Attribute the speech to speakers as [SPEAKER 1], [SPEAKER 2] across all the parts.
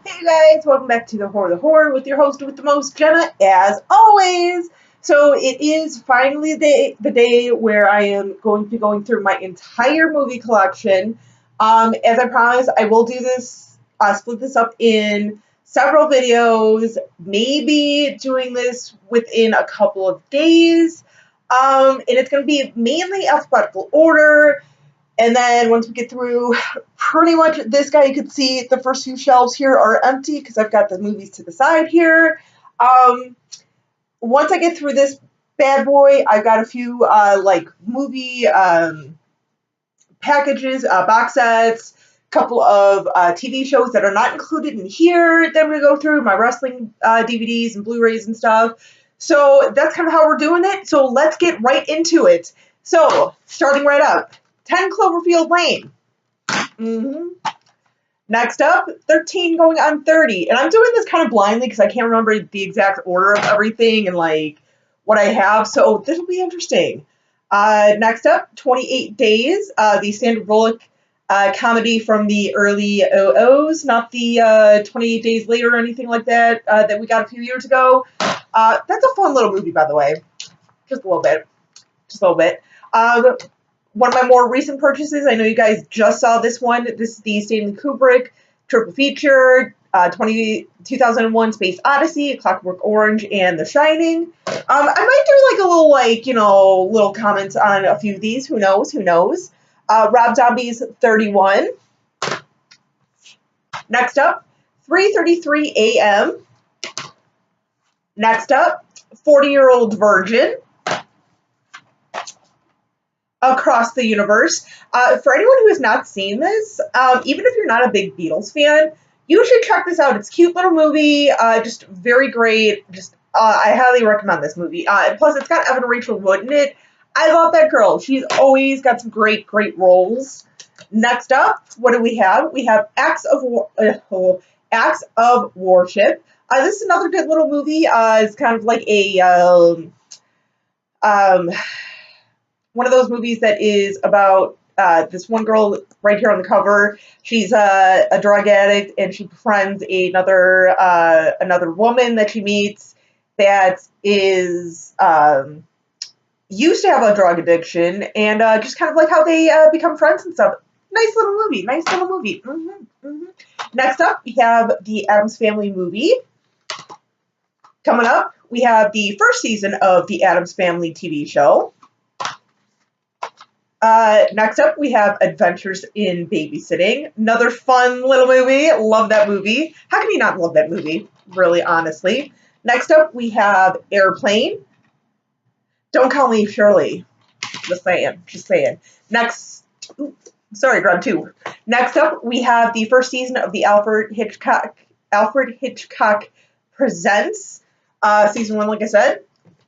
[SPEAKER 1] Hey guys, welcome back to the Horror with your host with the most, Jenna, as always. So it is finally the day where I am going to be going through my entire movie collection. As I promised, I will do this, split this up in several videos, maybe doing this within a couple of days. And it's going to be mainly alphabetical order. And then once we get through pretty much this guy, you can see the first few shelves here are empty because I've got the movies to the side here. Um, Once I get through this bad boy, I've got a few like movie packages, box sets, couple of TV shows that are not included in here that I'm going to go through, my wrestling DVDs and Blu-rays and stuff. So that's kind of how we're doing it. So let's get right into it. So starting right up, 10 Cloverfield Lane. Next up, 13 going on 30. And I'm doing this kind of blindly because I can't remember the exact order of everything and like what I have. So this will be interesting. Next up, 28 Days, the Sandra Bullock comedy from the early OOs, not the 28 Days Later or anything like that that we got a few years ago. That's a fun little movie, by the way. Just a little bit. Just a little bit. One of my more recent purchases, I know you guys just saw this one. This is the Stanley Kubrick triple feature, 2001 Space Odyssey, Clockwork Orange, and The Shining. I might do like a little, like, little comments on a few of these. Who knows? Who knows? Rob Zombie's 31. Next up, 3:33 a.m. Next up, 40-Year-Old Virgin. Across the Universe. For anyone who has not seen this, even if you're not a big Beatles fan, you should check this out. It's a cute little movie, just very great. Just I highly recommend this movie. And plus, it's got Evan Rachel Wood in it. I love that girl. She's always got some great, great roles. Next up, what do we have? We have Acts of Worship. This is another good little movie. It's kind of like a one of those movies that is about this one girl right here on the cover. She's a drug addict, and she befriends another woman that she meets that is used to have a drug addiction, and just kind of like how they become friends and stuff. Nice little movie. Nice little movie. Next up, we have the Addams Family movie. Coming up, we have the first season of the Addams Family TV show. Next up, we have Adventures in Babysitting. Another fun little movie. Love that movie. How can you not love that movie? Really, honestly. Next up, we have Airplane. Don't Call Me Shirley. Just saying. Just saying. Sorry, grab two. Next up, we have the first season of the Alfred Hitchcock Presents. Season 1, like I said.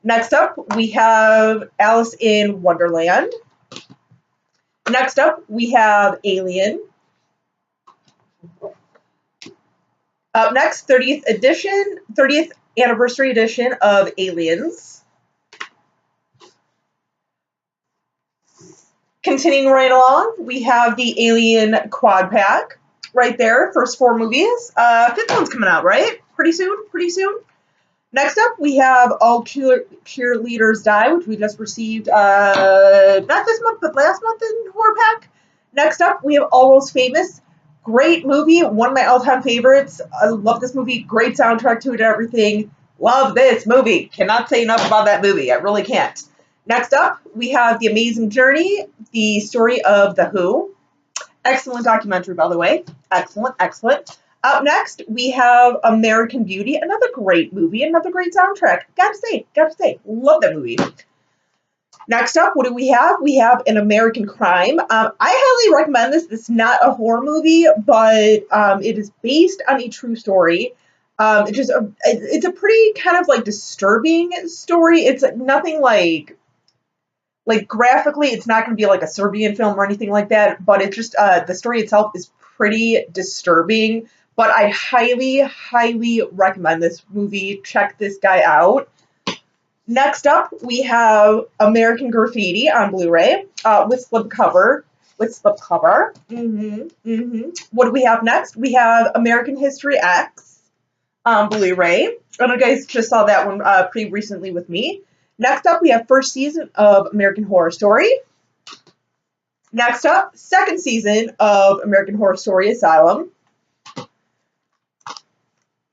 [SPEAKER 1] Next up, we have Alice in Wonderland. Next up, we have Alien. Up next, 30th anniversary edition of Aliens. Continuing right along, we have the Alien Quad Pack right there. First 4 movies. Fifth one's coming out, right? Pretty soon. Pretty soon. Next up, we have All Cheerleaders Die, which we just received not this month, but last month in Horror Pack. Next up, we have Almost Famous. Great movie, one of my all-time favorites. I love this movie. Great soundtrack to it and everything. Love this movie. Cannot say enough about that movie. I really can't. Next up, we have The Amazing Journey, the story of The Who. Excellent documentary, by the way. Excellent, excellent. Up next, we have American Beauty, another great movie, another great soundtrack. Gotta say, love that movie. Next up, what do we have? We have An American Crime. I highly recommend this. It's not a horror movie, but it is based on a true story. It's a pretty kind of like disturbing story. It's nothing like graphically, it's not going to be like a Serbian film or anything like that, but it's just the story itself is pretty disturbing. But I highly, highly recommend this movie. Check this guy out. Next up, we have American Graffiti on Blu-ray with slipcover. with slipcover. What do we have next? We have American History X Blu-ray. I know you guys just saw that one pretty recently with me. Next up, we have first season of American Horror Story. Next up, second season of American Horror Story Asylum.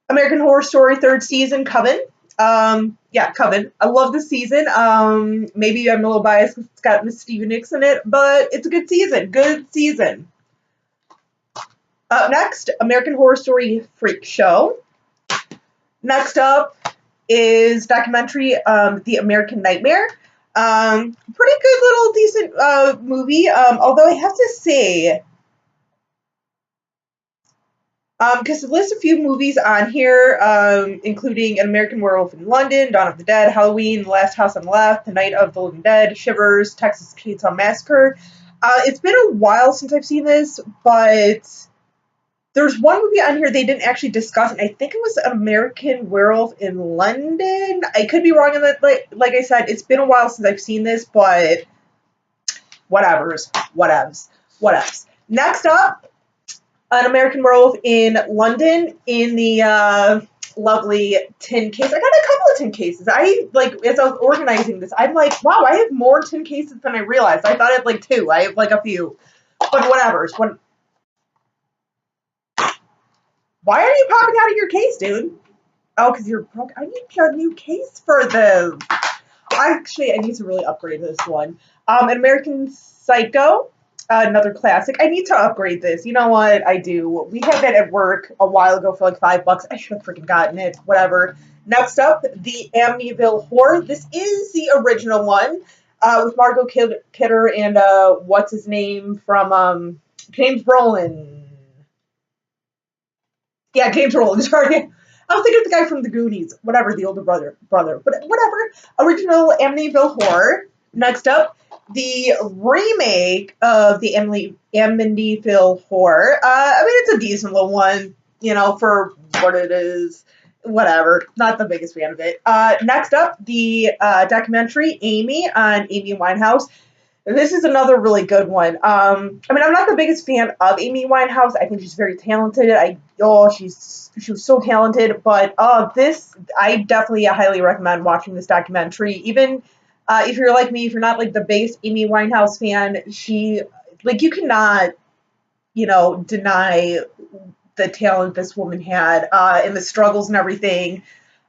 [SPEAKER 1] American Horror Story third season, Coven. Yeah, Coven. I love this season. Maybe I'm a little biased because it's got Miss Stevie Nicks in it, but it's a good season. Good season. Up next, American Horror Story Freak Show. Next up is documentary The American Nightmare. Pretty good little decent movie. Although I have to say, because it lists a few movies on here, including An American Werewolf in London, Dawn of the Dead, Halloween, The Last House on the Left, The Night of the Living Dead, Shivers, Texas Chainsaw Massacre. It's been a while since I've seen this, but there's one movie on here they didn't actually discuss, and I think it was An American Werewolf in London. I could be wrong on that. Like I said, it's been a while since I've seen this, but whatevs. Next up, An American Werewolf in London in the lovely tin case. I got a couple of tin cases. As I was organizing this, I'm like, wow, I have more tin cases than I realized. I thought I had like two. I have like a few. But whatevers. Why are you popping out of your case, dude? Oh, because you're broke. I need a new case for this. Actually, I need to really upgrade this one. An American Psycho, another classic. I need to upgrade this. You know what? I do. We had that at work a while ago for like $5. I should have freaking gotten it. Whatever. Next up, the Amityville Horror. This is the original one with Margot Kidder and what's his name from James Brolin. Yeah, James Brolin. Sorry. I was thinking of the guy from the Goonies. Whatever, the older brother. But whatever. Original Amityville Horror. Next up, the remake of the Amityville Horror. I mean, it's a decent little one, for what it is. Whatever. Not the biggest fan of it. Next up, the documentary Amy on Amy Winehouse. This is another really good one. I mean, I'm not the biggest fan of Amy Winehouse. I think she's very talented. She was so talented. But I definitely highly recommend watching this documentary. Even if you're like me, if you're not like the biggest Amy Winehouse fan, you cannot, deny the talent this woman had and the struggles and everything.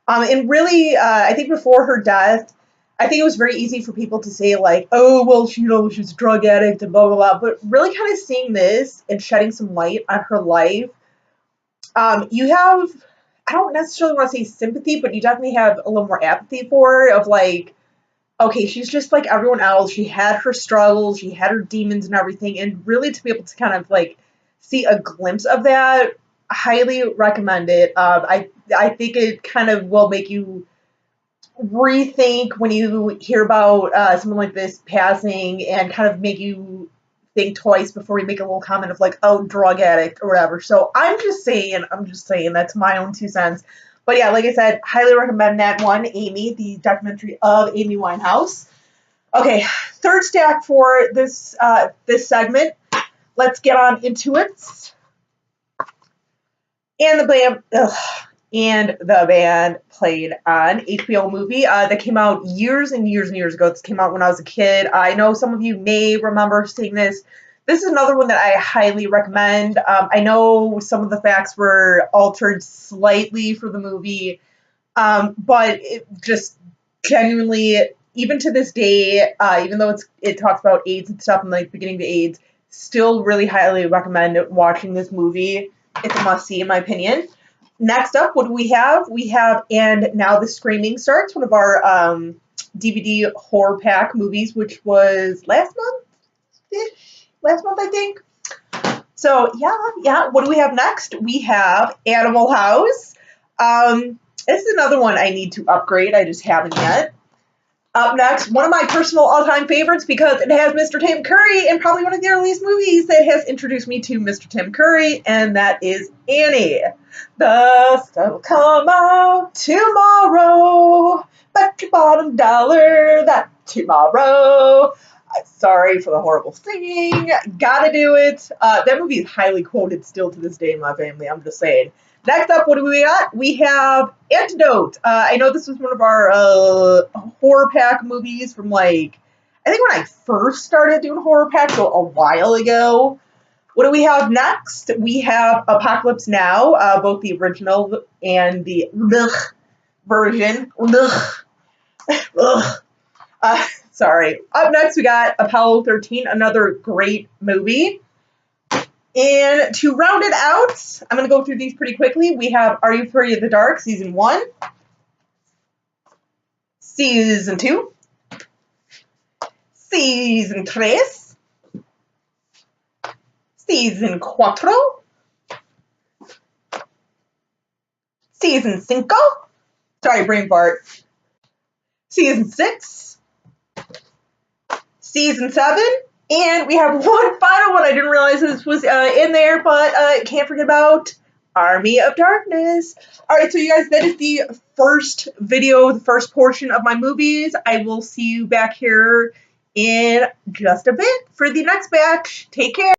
[SPEAKER 1] And really, I think before her death, I think it was very easy for people to say like, oh, well, she was a drug addict and blah, blah, blah. But really kind of seeing this and shedding some light on her life, you have, I don't necessarily want to say sympathy, but you definitely have a little more apathy for her of like, okay, she's just like everyone else. She had her struggles, she had her demons and everything. And really to be able to kind of like see a glimpse of that, highly recommend it. I think it kind of will make you rethink when you hear about someone like this passing and kind of make you think twice before you make a little comment of like, oh, drug addict or whatever. So I'm just saying that's my own 2 cents. But yeah, like I said, highly recommend that one, Amy, the documentary of Amy Winehouse. Okay, third stack for this segment. Let's get on into it. And the band played on HBO movie that came out years and years and years ago. This came out when I was a kid. I know some of you may remember seeing this. This is another one that I highly recommend. I know some of the facts were altered slightly for the movie, but it just genuinely, even to this day, even though it talks about AIDS and stuff and like beginning to AIDS, still really highly recommend watching this movie. It's a must-see in my opinion. Next up, what do we have? We have And Now the Screaming Starts, one of our DVD horror pack movies, which was last month, I think. So, yeah. What do we have next? We have Animal House. This is another one I need to upgrade. I just haven't yet. Up next, one of my personal all-time favorites because it has Mr. Tim Curry and probably one of the earliest movies that has introduced me to Mr. Tim Curry, and that is Annie. The sun will come out tomorrow, bet your bottom dollar that tomorrow. Sorry for the horrible singing. Gotta do it. That movie is highly quoted still to this day in my family. I'm just saying. Next up, what do we got? We have Antidote. I know this was one of our horror pack movies from like, I think when I first started doing horror packs, so a while ago. What do we have next? We have Apocalypse Now, both the original and the version. Ugh. Sorry. Up next, we got Apollo 13, another great movie. And to round it out, I'm going to go through these pretty quickly. We have Are You Afraid of the Dark, Season 1, Season 2, Season 3, Season 4, Season 5, sorry, brain fart, Season 6, Season 7, and we have one final one. I didn't realize this was in there, but can't forget about Army of Darkness. All right, so you guys, that is the first video, the first portion of my movies. I will see you back here in just a bit for the next batch. Take care.